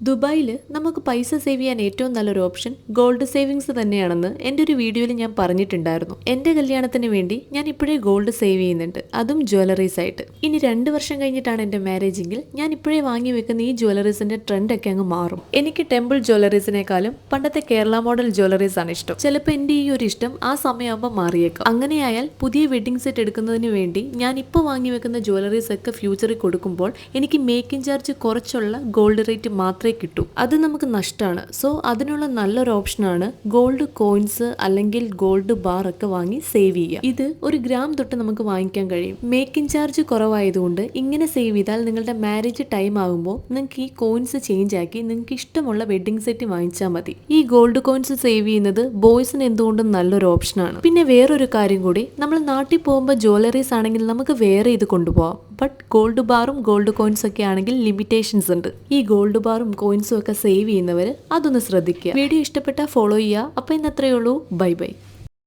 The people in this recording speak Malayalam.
ദുബായിൽ നമുക്ക് പൈസ സേവ് ചെയ്യാൻ ഏറ്റവും നല്ലൊരു ഓപ്ഷൻ ഗോൾഡ് സേവിങ്സ് തന്നെയാണെന്ന് എൻ്റെ ഒരു വീഡിയോയിൽ ഞാൻ പറഞ്ഞിട്ടുണ്ടായിരുന്നു. എൻ്റെ കല്യാണത്തിന് വേണ്ടി ഞാൻ ഇപ്പോഴേ ഗോൾഡ് സേവ് ചെയ്യുന്നുണ്ട്, അതും ജ്വല്ലറീസ് ആയിട്ട്. ഇനി 2 വർഷം കഴിഞ്ഞിട്ടാണ് എൻ്റെ മാരേജെങ്കിൽ ഞാൻ ഇപ്പോഴേ വാങ്ങി വെക്കുന്ന ഈ ജ്വല്ലറീസിന്റെ ട്രെൻഡൊക്കെ അങ്ങ് മാറും. എനിക്ക് ടെമ്പിൾ ജ്വല്ലറീസിനേക്കാളും പണ്ടത്തെ കേരള മോഡൽ ജ്വല്ലറീസ് ആണ് ഇഷ്ടം. ചിലപ്പോൾ എൻ്റെ ഈ ഒരു ഇഷ്ടം ആ സമയമാകുമ്പോൾ മാറിയേക്കാം. അങ്ങനെയായാൽ പുതിയ വെഡിങ് സെറ്റ് എടുക്കുന്നതിന് വേണ്ടി ഞാൻ ഇപ്പോൾ വാങ്ങി വെക്കുന്ന ജ്വല്ലറീസ് ഒക്കെ ഫ്യൂച്ചറിൽ കൊടുക്കുമ്പോൾ എനിക്ക് മേക്കിംഗ് ചാർജ് കുറച്ചുള്ള ഗോൾഡ് റേറ്റ് മാത്രമേ കിട്ടും. അത് നമുക്ക് നഷ്ടമാണ്. സോ അതിനുള്ള നല്ലൊരു ഓപ്ഷനാണ് ഗോൾഡ് കോയിൻസ് അല്ലെങ്കിൽ ഗോൾഡ് ബാർ ഒക്കെ വാങ്ങി സേവ് ചെയ്യുക. ഇത് 1 ഗ്രാം തൊട്ട് നമുക്ക് വാങ്ങിക്കാൻ കഴിയും. മേക്കിംഗ് ചാർജ് കുറവായതുകൊണ്ട് ഇങ്ങനെ സേവ് ചെയ്താൽ നിങ്ങളുടെ മാരേജ് ടൈം ആകുമ്പോൾ നിങ്ങൾക്ക് ഈ കോയിൻസ് ചേഞ്ച് ആക്കി നിങ്ങൾക്ക് ഇഷ്ടമുള്ള വെഡിങ് സെറ്റ് വാങ്ങിച്ചാൽ മതി. ഈ ഗോൾഡ് കോയിൻസ് സേവ് ചെയ്യുന്നത് ബോയ്സിന് എന്തുകൊണ്ടും നല്ലൊരു ഓപ്ഷനാണ്. പിന്നെ വേറൊരു കാര്യം കൂടി, നമ്മൾ നാട്ടിൽ പോകുമ്പോൾ ജ്വല്ലറീസ് ആണെങ്കിൽ നമുക്ക് വേറെ ഇത് കൊണ്ടുപോകാം. ബട്ട് ഗോൾഡ് ബാറും ഗോൾഡ് കോയിൻസ് ഒക്കെ ആണെങ്കിൽ ലിമിറ്റേഷൻസ് ഉണ്ട്. ഈ ഗോൾഡ് ബാറും കോയിൻസും ഒക്കെ സേവ് ചെയ്യുന്നവർ അതൊന്ന് ശ്രദ്ധിക്കുക. വീഡിയോ ഇഷ്ടപ്പെട്ടാൽ ഫോളോ ചെയ്യുക. അപ്പോൾ ഇന്നത്രയേ ഉള്ളൂ. Bye bye.